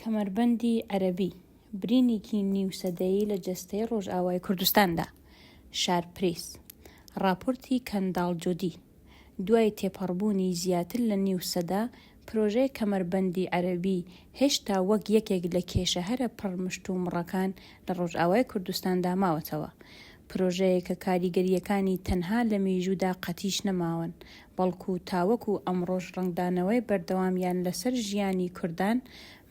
کەمەربەندی عەرەبی برینێکی نیوسەدەیی لە جەستەی ڕۆژئاوای کوردستاندا. شارپریس راپۆرتی کەنداڵ جودی دوای تێپەڕبوونی زیاتر لە نیوسەدا پرۆژەی کەمەربەندی عەرەبی هێشتا وەک یەکێک لە کێشەهەرە پڕمشت و مڕەکان لە ڕۆژئاوای کوردستاندا ماوەتەوە. پرۆژەیە کە کاریگەریەکانی تەنها لە مێژوودا قەتیش نەماون، بەڵکو تاوەکو ئەمڕۆژ ڕنگدانەوەی بەردەوامیان لەسەر ژیانی کوردان،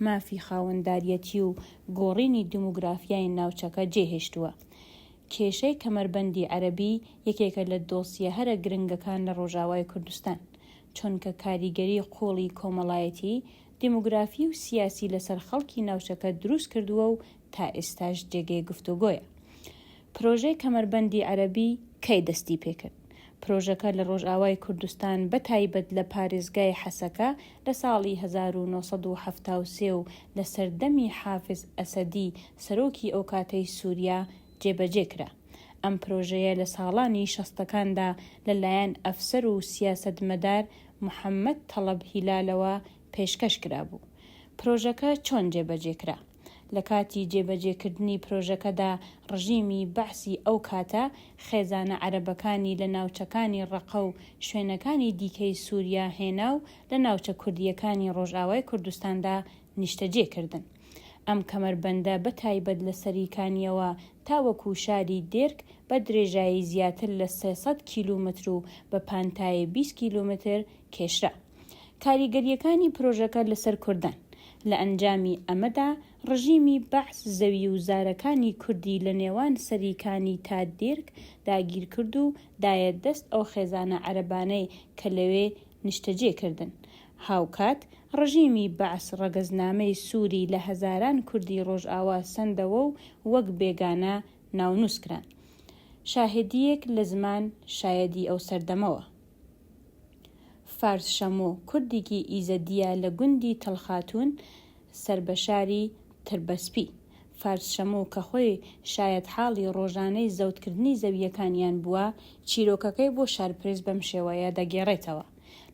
مافی خاوەنداریەتی و گۆڕینی دیموگرافیای ناوچەکە جێهێشتووە. کێشەی کەمەربەندی عەرەبی یەکێکە لە دۆسیەهەرە گرنگەکان لە ڕۆژئاوای کوردستان، چونکە کاریگەری قوڵی کۆمەڵایەتی، دیموگرافی و سیاسی لەسەر خەڵکی ناوچەکە دروست کردووە و تا ئێستاش جێگەی گفتوگۆیە. پرۆژەی کەمەربەندی عەرەبی کەی دەستی پێکرد؟ پرۆژەکە لە ڕۆژئاوای کوردستان بەتایبەت لە پارێزگای حەسەکە لە ساڵی 1973 و لە سەردەمی حافز ئەسەدی سەرۆکی ئەو کاتەی سووریا جێبەجێکرا. ئەم پرۆژەیە لە ساڵانی 60ەکاندا لەلایەن ئەفسەر و سیاسەتمەدار محەممەد تەڵەب هیلالەوە پێشکەش کرابوو. پرۆژەکە چۆن جێبەجێکرا؟ لە کاتی جێبەجێکردنی پرۆژەکەدا ڕژیمی بەعسی ئەو کاتە خێزانە عەرەبەکانی لە ناوچەکانی ڕەقە و شوێنەکانی دیکەی سووریا هێنا و لە ناوچە کوردیەکانی ڕۆژئاوای کوردستاندا نیشتەجێکردن. ئەم کەمەربەندە بەتایبەت لە سەریکانیەوە تاوەکو شاری دێرک بە درێژایی زیاتر لە 300 کیلومتر و بە پانتایە 20 کیلومتر کێشرا. کاریگەریەکانی پرۆژەکە لەسەر کوردان. لە ئەنجامی ئەمەدا ڕژیمی بەعس زەوی و زارەکانی کوردی لە نێوان سەریکانی تا دێرک داگیر کرد و دایە دەست ئەو خێزانە عەرەبانەی کە لەوێ نیشتەجێکردن. هاوکات ڕژیمی بەعس ڕەگەزنامەی سووری لە هەزاران کوردی ڕۆژئاوا سەندەوە و وەک بێگانە ناونووسکران. شاهێدیەک لە زمان شایەدی ئەو سەردەمەوە. فارس شەمۆ کوردێکی ئیزەدیە لە گوندی تەڵخاتون سەربەشاری تربەسپی. فارس شەمۆ کە خۆی شایەت حاڵی ڕۆژانەی زەوتکردنی زەویەکانیان بووە، چیرۆکەکەی بۆ شارپرس بەم شێوەیە دەگێڕێتەوە.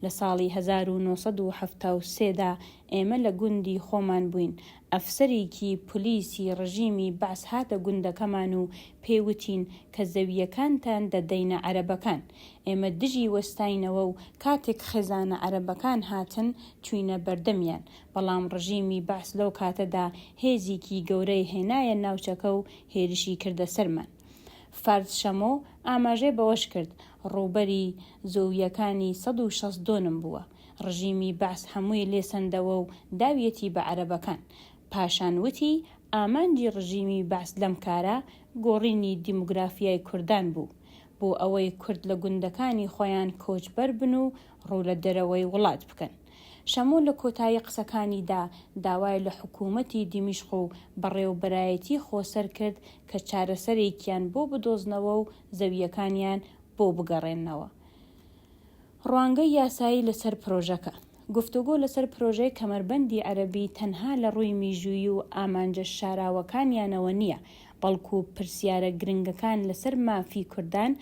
لە ساڵی 1973دا ئێمە لە گوندی خۆمان بووین. ئەفسەرێکی پلیسی ڕژیمی بەعس هاتە گوندەکەمان و پێوتین کە زەویەکانتان دەدەینە عەرەبەکان. ئێمە دژی وەستاینەوە و کاتێک خێزانە عەرەبەکان هاتن چوینە بەردەمیان، بەڵام ڕژیمی بەعس لەو کاتەدا هێزێکی گەورەی هێنایە ناوچەکە و هێرشی کردە سەرمان. فارس شەمۆ ئاماژەی بەوەش کرد ڕووبەری زەویەکانی 162 بووە. ڕژیمی بەعس هەمووی لێسەندەوە و داویەتی بە عەرەبەکان. پاشان وتی ئامانجی ڕژیمی بەعس لەم کارە گۆڕینی دیموگرافیای کوردان بوو، بۆ ئەوەی کورد لە گوندەکانی خۆیان کۆچبەر بن و ڕوو لە دەرەوەی وڵات بکەن. شەمۆ لە کۆتایی قسەکانیدا داوای لە حکوومەتی دیمیشق و بەڕێوەبەرایەتی خۆسەر کرد کە چارەسەرێکیان بۆ بدۆزنەوە و زەویەکانیان بۆ بگەڕێنەوە. ڕوانگەی یاسایی لەسەر پرۆژەکە. گفتوگۆ لەسەر پرۆژەی کەمەربەندی عەرەبی تەنها لە ڕووی میژوویی و ئامانجە شاراوەکانیانەوە نییە، بەڵکو پرسیارە گرنگەکان لەسەر مافی کوردان،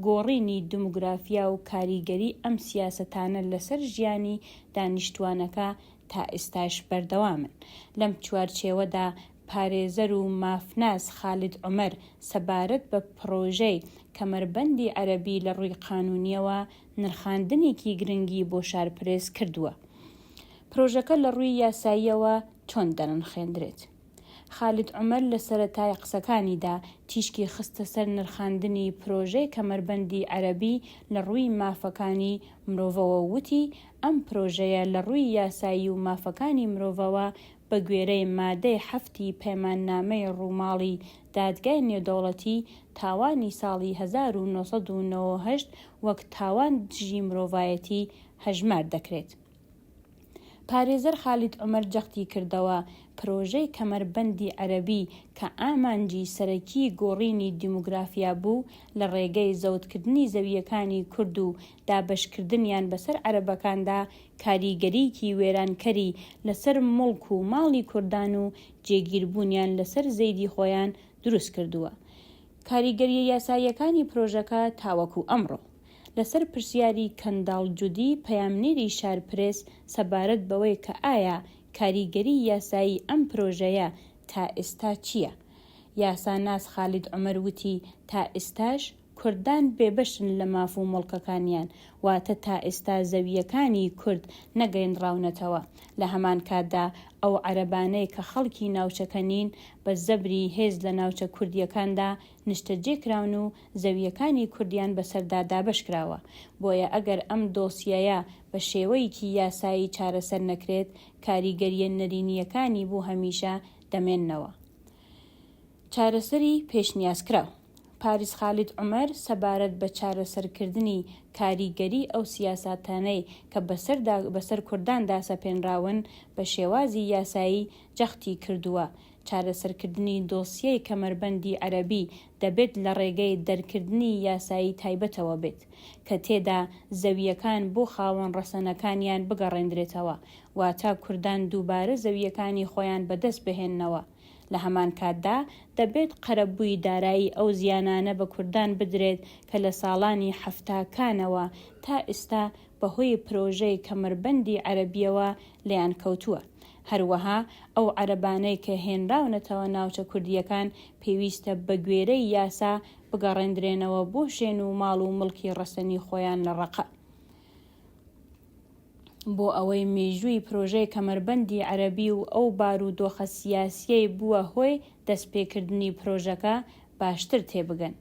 گۆڕینی دیموگرافیا و کاریگەری ئەم سیاسەتانە لەسەر ژیانی دانیشتوانەکە تا ئێستاش بەردەوامن. لەم چوارچێوەدا پارێزەر و مافناس خالید عومەر سەبارەت بە پرۆژەی کەمەربەندی عەرەبی لە ڕووی قانونیەوە نرخاندنێکی گرنگی بۆ شارپرس کردووە. پرۆژەکە لە ڕووی یاساییەوە چۆن دەنرخێندرێت؟ خالید عومەر لە سەرەتای قسەکانیدا تیشکی خستە سەر نرخاندنی پرۆژەی کەمەربەندی عەرەبی لە ڕووی مافەکانی مرۆڤەوە وتی ئەم پرۆژەیە لە ڕووی یاسایی و مافەکانی مرۆڤەوە بە گوێرەی مادەی 7 پەیماننامەی ڕووماڵی دادگای نێودەوڵەتی تاوانی ساڵی 1998 وەک تاوان دژی مرۆڤایەتی هەژمار دەکرێت. پارێزەر خالید عومەر جەختی کردەوە پرۆژەی کەمەربەندی عەرەبی کە ئامانجی سەرەکی گۆڕینی دیموگرافیا بوو لە ڕێگەی زەوتکردنی زەویەکانی کورد و دابەشکردنیان بەسەر عەرەبەکاندا کاریگەریکی وێرانکەری لەسەر مڵک و ماڵی کوردان و جێگیربوونیان لەسەر زەیدی خۆیان دروست کردووە. کاریگەریە یاساییەکانی پرۆژەکە تاوەکو ئەمڕۆ. لەسەر پرسیاری کەنداڵ جودی پەیامنێری شارپرس سەبارەت بەوەی کە ئایا کاریگەری یاسایی ئەم پرۆژەیە تا ئێستا چییە؟ یاساناس خالید عومەر وتی تا ئێستاش کوردان بێبەشن لە ماف و مڵکەکانیان، واتە تا ئێستا زەویەکانی کورد نەگەیەنراونەتەوە. لە هەمان کاتدا ئەو عەرەبانەی کە خەڵکی ناوچەکە نین بە زەبری هێز لە ناوچە کوردیەکاندا نیشتەجێکراون و زەویەکانی کوردیان بەسەردا دابەش کراوە. بۆیە ئەگەر ئەم دۆسیەیە بە شێوەیەکی یاسایی چارەسەر نەکرێت، کاریگەریە نەرینیەکانی بۆ هەمیشە دەمێننەوە. چارەسەری پێشنیازکراو. پاریس خالید عومەر سەبارەت بە چارەسەرکردنی کاریگەری ئەو سیاساتانەی کە بەسەر کورداندا سەپێنراون بە شێوازی یاسایی جەختی کردووە. چارەسەرکردنی دۆسیەی کەمەربەندی عەرەبی دەبێت لە ڕێگەی دەرکردنی یاسایی تایبەتەوە بێت کە تێدا زەویەکان بۆ خاوەن ڕەسەنەکانیان بگەڕێندرێتەوە، واتە کوردان دووبارە زەویەکانی خۆیان بەدەست بهێننەوە. لە هەمان کاتدا دەبێت قەرەبووی دارایی ئەو زیانانە بە کوردان بدرێت کە لە ساڵانی حەفتاکانەوە تا ئێستا بەهۆی پرۆژەی کەمەربەندی عەرەبیەوە لێیان کەوتووە. هەروەها ئەو عەرەبانەی کە هێنراونەتەوە ناوچە کوردیەکان پێویستە بە گوێرەی یاسا بگەڕێندرێنەوە بۆ شوێن و ماڵ و مڵکی ڕەسەنی خۆیان لە ڕەقە. بۆ ئەوەی مێژووی پرۆژەی کەمەربەندی عەرەبی و ئەو بارودۆخە سیاسیەی بووە هۆی دەستپێکردنی پرۆژەکە باشتر تێبگەن.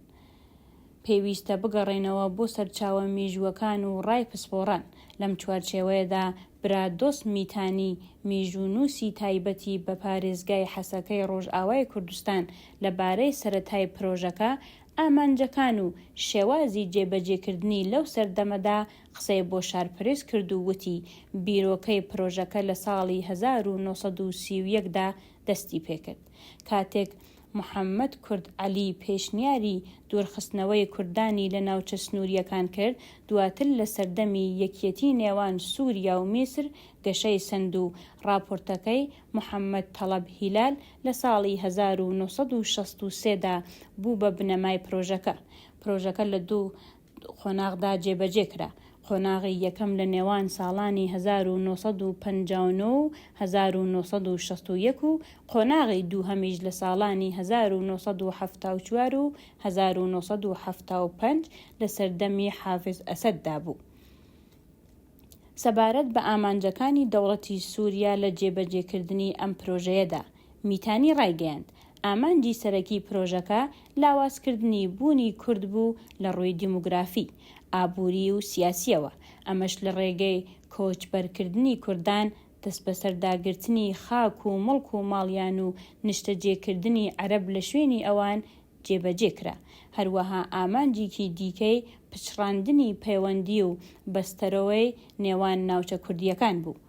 پێویستە بگەڕێنەوە بۆ سەرچاوە مێژووەکان و ڕای پسپۆڕان. لەم چوارچێوەیەدا برا دۆست میتانی مێژوونووسی تایبەتی بە پارێزگای حەسەکەی ڕۆژئاوای کوردستان لەبارەی سەرەتای پرۆژەکە ئامانجەکان و شێوازی جێبەجێکردنی لەو سەردەمەدا قسەی بۆ شارپرێز کرد و وتی بیرۆکەی پرۆژەکە لە ساڵی 1930دا دەستی پێکرد، کاتێک محەممەد کورد عەلی پێشنیاری دوورخستنەوەی کوردانی لە ناوچە سنووریەکان کرد. دواتر لە سەردەمی یەکیەتی نێوان سووریا و میسر گەشەی سند و راپۆرتەکەی محەممەد تەڵەب هیلال لە ساڵی 1963دا بوو بە بنەمای پرۆژەکە. پرۆژەکە لە دوو خۆناغدا جێبەجێکرا. خۆناغی یەکەم لە نێوان ساڵانی 1959 و 1961 و قۆناغی دووهەمیش لە ساڵانی 1974 و 1975 لە سەردەمی حافز ئەسەددا بوو. سەبارەت بە ئامانجەکانی دەوڵەتی سووریا لە جێبەجێکردنی ئەم پرۆژەیەدا میتانی ڕایگەیاند ئامانجی سەرەکی پرۆژەکە لاوازکردنی بوونی کورد بوو لە ڕووی دیموگرافی، ئابووری و سیاسیەوە. ئەمەش لە ڕێگەی کۆچبەرکردنی کوردان، دەست بەسەرداگرتنی خاک و مڵک و ماڵیان و نیشتەجێکردنی عەرەب لە شوێنی ئەوان جێبەجێکرا. هەروەها ئامانجێکی دیکەی پچڕاندنی پەیوەندی و بەستەرەوەی نێوان ناوچە کوردیەکان بوو.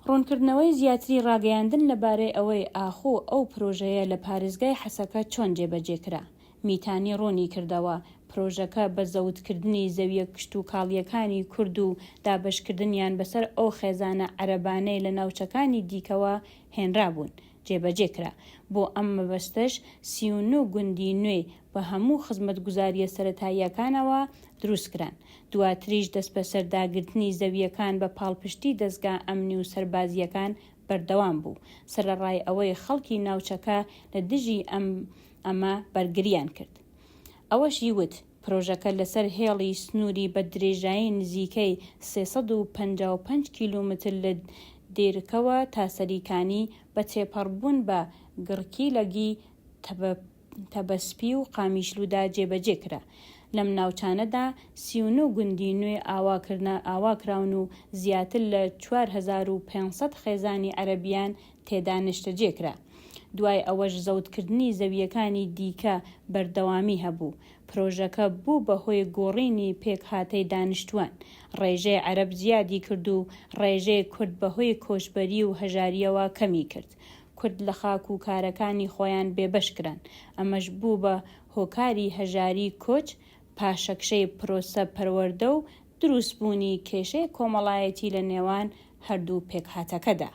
ڕوونکردنەوەی زیاتری ڕاگەیاندن لەبارەی ئەوەی ئاخۆ ئەو پرۆژەیە لە پارێزگای حەسەکە چۆن جێبەجێکرا. میتانی ڕوونی کردەوە پرۆژەکە بە زەوتکردنی زەویە کشت و کاڵیەکانی کورد و دابەشکردنیان بەسەر ئەو خێزانە عەرەبانەی لە ناوچەکانی دیکەوە هێنرا بوون جێبەجێکرا. بۆ ئەم مەبەستەش 39 گوندی نوێ بە هەموو خزمەتگوزاریە سەرەتاییەکانەوە دروستکران. دواتریش دەست بە سەرداگرتنی زەویەکان بە پاڵپشتی دەستگا ئەمنی و سەربازیەکان بەردەوام بوو، سەرەڕای ئەوەی خەڵکی ناوچەکە لە دژی ئەمە بەرگریان کرد. ئەوەشی وت پرۆژەکە لەسەر هێڵی سنووری بە درێژایی نزیکەی 355 کیلومتر لە دێرکەوە تا سەریکانی بە تێپەڕبوون بە گڕکیلەگی تەبەسپی و قامیشلوودا جێبەجێکرا. لەم ناوچانەدا 39 گوندی نوێ ئاواکراون و زیاتر لە 4500 خێزانی عەرەبیان تێدا نیشتەجێکرا. دوای ئەوەش زەوتکردنی زەویەکانی دیکە بەردەوامی هەبوو. پرۆژەکە بوو بەهۆی گۆڕینی پێکهاتەی دانیشتوان. ڕێژەی عەرەب زیادی کرد و ڕێژەی کورد بەهۆی کۆچبەری و هەژاریەوە کەمی کرد. کورد لە خاک و کارەکانی خۆیان بێبەش کران. ئەمەش بوو بە هۆکاری هەژاری کۆچ، پاشەکشەی پرۆسە پەروەردە و دروستبوونی کێشەی کۆمەڵایەتی لە نێوان هەردوو پێکهاتەکەدا.